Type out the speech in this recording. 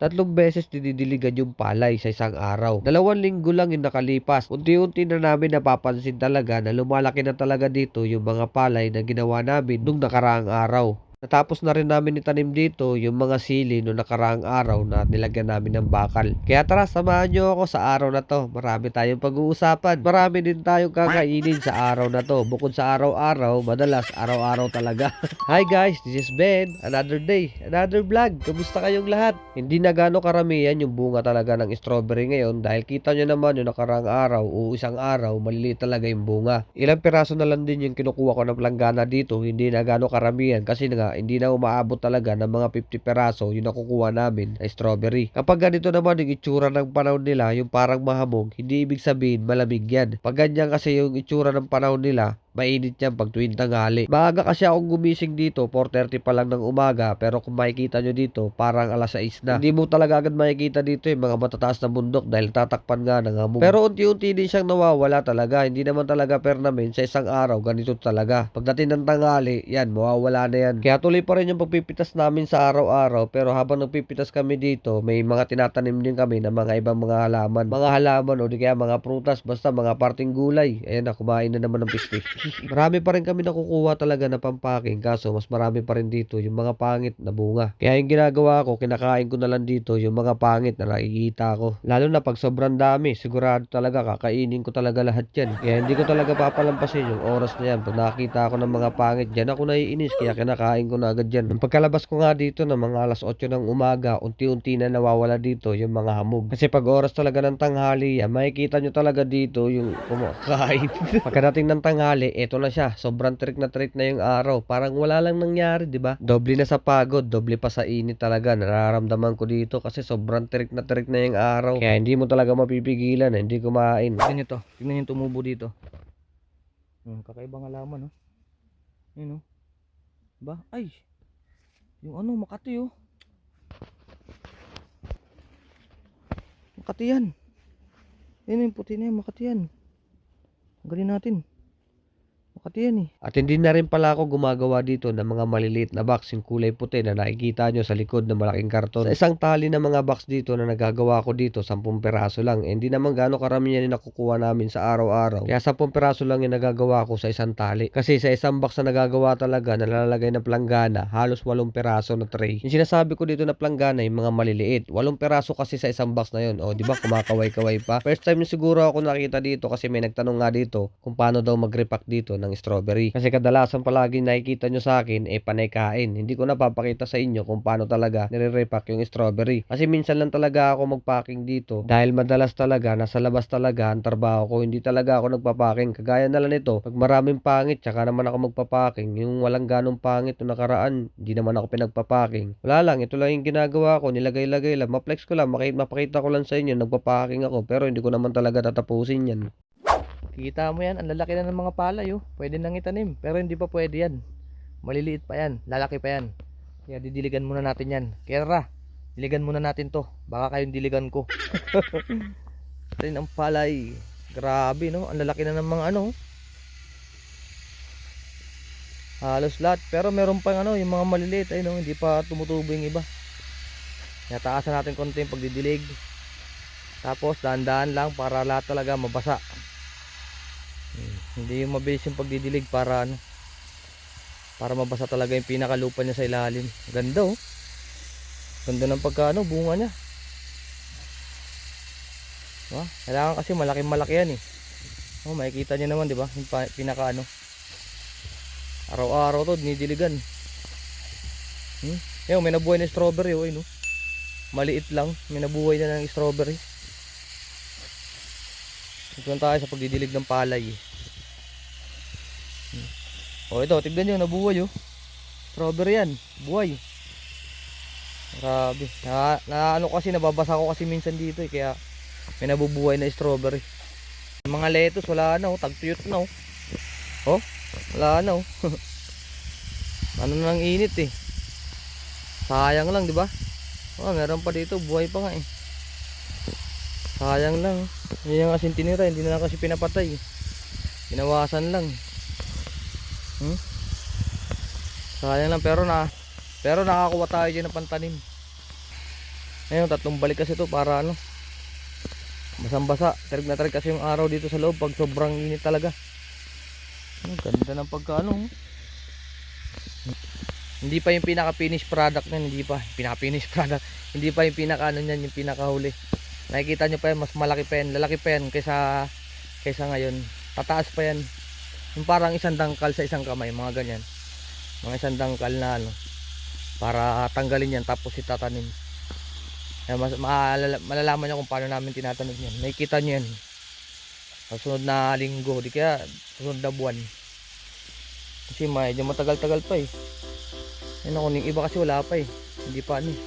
3 beses dinidiligan yung palay sa isang araw. 2 linggo lang yung nakalipas. Unti-unti na namin napapansin talaga na lumalaki na talaga dito yung mga palay na ginawa namin nung nakaraang araw. Natapos na rin namin itanim dito yung mga sili no nakaraang araw na nilagyan namin ng bakal. Kaya tara, samahan nyo ako sa araw na to. Marami tayong pag-uusapan. Marami din tayong kakainin sa araw na to. Bukod sa araw-araw, madalas araw-araw talaga. Hi guys, this is Ben. Another day, another vlog. Kamusta kayong lahat? Hindi na gaano karamihan yung bunga talaga ng strawberry ngayon dahil kita nyo naman yung nakaraang araw o isang araw, maliliit talaga yung bunga. Ilang piraso na lang din yung kinukuha ko ng planggana dito. Hindi na gaano karamihan kasi nga hindi na umaabot talaga ng mga 50 peraso yung nakukuha namin na strawberry. Kapag ganito naman yung itsura ng panahon nila, yung parang mahamog, hindi ibig sabihin malamig yan. Pag ganyan kasi yung itsura ng panahon nila, mainit yan pag tuwing tanghali. Maaga kasi akong gumising dito, 4:30 pa lang ng umaga, pero kung makikita nyo dito, parang alas 6 na. Hindi mo talaga agad makikita dito yung mga matataas na bundok dahil tatakpan nga ng hamog. Pero unti-unti din siyang nawawala talaga. Hindi naman talaga permanent sa isang araw, ganito talaga. Pagdating ng tanghali, yan, mawawala na yan. Kaya tuloy pa rin yung pagpipitas namin sa araw-araw, pero habang nagpipitas kami dito, may mga tinatanim din kami ng mga ibang mga halaman. Mga halaman o di kaya mga prutas, basta mga parting gulay. Ayan na, kumain na naman ng pisti. Marami pa rin kami nakukuha talaga na pampaking, kaso mas marami pa rin dito yung mga pangit na bunga. Kaya yung ginagawa ko, kinakain ko na lang dito yung mga pangit na nakikita ko. Lalo na pag sobrang dami, sigurado talaga kakainin ko talaga lahat yan. Kaya hindi ko talaga papalampasin yung oras na yan. Pag nakakita ako ng mga pangit, dyan ako naiinis, kaya kinakain ko na agad yan. Nung pagkalabas ko nga dito ng mga alas 8 ng umaga, unti-unti na nawawala dito yung mga hamog. Kasi pag oras talaga ng tanghali, yan, makikita nyo talaga dito yung kumakain. Pagkadating ng tanghali, eto na siya. Sobrang trick na yung araw. Parang wala lang nangyari, di ba? Doble na sa pagod, doble pa sa init talaga. Nararamdaman ko dito kasi sobrang trick na yung araw. Kaya hindi mo talaga mapipigilan, hindi kumain. Tignan nyo to. Tignan nyo yung tumubo dito. Kakaibang halaman, oh. Yun, oh. Ba? Ay! Yung ano, Makati, oh. Makati yan. Yun yung puti na yan, Makati yan. Tanggalin natin. Makati yan, eh. At hindi na rin pala ako gumagawa dito ng mga maliliit na box yung kulay puti na nakikita nyo sa likod ng malaking karton. Sa isang tali ng mga box dito na nagagawa ko dito, 10 peraso lang. Hindi naman gaano karamihan yung nakukuha namin sa araw-araw. Kaya 10 peraso lang yung nagagawa ko sa isang tali. Kasi sa isang box na nagagawa talaga, nalalagay na planggana, halos 8 peraso na tray. Yung sinasabi ko dito na planggana, yung mga maliliit. 8 peraso kasi sa isang box na yun. O, di ba kumakaway-kaway pa? First time yung siguro ako nakita dito kasi may nagtanong nga dito kung paano daw mag-repack dito ng strawberry. Kasi kadalasan palagi nakikita nyo sa akin panay kain. Hindi ko napapakita sa inyo kung paano talaga nire-repack yung strawberry. Kasi minsan lang talaga ako magpacking dito dahil madalas talaga nasa labas talaga ang trabaho ko. Hindi talaga ako nagpapacking. Kagaya na lang nito, pag maraming pangit tsaka naman ako magpapacking. Yung walang ganong pangit na nakaraan, hindi naman ako pinagpapacking. Wala lang, ito lang yung ginagawa ko. Nilagay-lagay lang. Ma-flex ko lang, mapakita ko lang sa inyo nagpapacking ako. Pero hindi ko naman talaga tatapusin yan. Kita mo yan, ang lalaki na ng mga palay, oh. Pwede nang itanim, pero hindi pa pwede yan. Maliliit pa yan, lalaki pa yan. Kaya didiligan muna natin yan. Kera, diligan muna natin to. Baka kayong diligan ko. Rin ang palay. Grabe, no? Ang lalaki na ng mga ano. Halos lahat. Pero meron pang ano, yung mga maliliit, ay no, hindi pa tumutubo yung iba. Kaya taasan natin konti yung pagdidilig. Tapos dahan-dahan lang para lahat talaga mabasa. Hindi yung mabilis yung pagdidilig para ano, para mabasa talaga yung pinakalupa niya sa ilalim. Ganda, oh. Ganda ng pagkaano, bunga niya. Diba? Kailangan kasi malaki yan, eh. Oh, makikita niyo naman, di ba? Yung pinakaano. Araw-araw to dinidiligan. Yung may nabuhay na strawberry, oh, no. Maliit lang, may nabuhay na ng strawberry. Ito tayo sa pagdidilig ng palay, eh. Oh, ito, tignan nyo, nabuhay, oh. Strawberry yan, buhay. Grabe. Ano kasi, nababasa ko kasi minsan dito, eh, kaya may nabubuhay na strawberry. Mga lettuce, wala na, oh. Tagtuyot na, oh. Oh, wala na, oh. Ano nang init, eh. Sayang lang, di ba? Oh, meron pa dito, buhay pa nga, eh. Sayang lang, oh. Yan yung asin tinira, hindi na lang kasi pinapatay, eh. Pinawasan lang. Sayang lang, pero nakakuha tayo dyan ng pantanim. Ngayon, tatlong balik kasi to para ano, basang-basa. Tarig na tarig kasi yung araw dito sa loob pag sobrang init talaga. Ang ganda ng pagkaano. Hindi pa yung pinaka-finish product niyan, hindi pa. Pinaka-finish product. Hindi pa yung pinaka-ano niyan, yung pinaka-huli. Nakikita nyo pa yan, mas malaki pa yan, lalaki pa yan kaysa ngayon. Tataas pa yan. Yung parang isang dangkal sa isang kamay, mga ganyan. Mga isang dangkal na ano, para tanggalin yan tapos itatanim. Kaya malalaman nyo kung paano namin tinatanim yan. Nakikita nyo yan sa sunod na linggo, di kaya sunod na buwan. Kasi medyo matagal-tagal pa eh. Ayun ako, yung iba kasi wala pa eh. Hindi pa ano eh.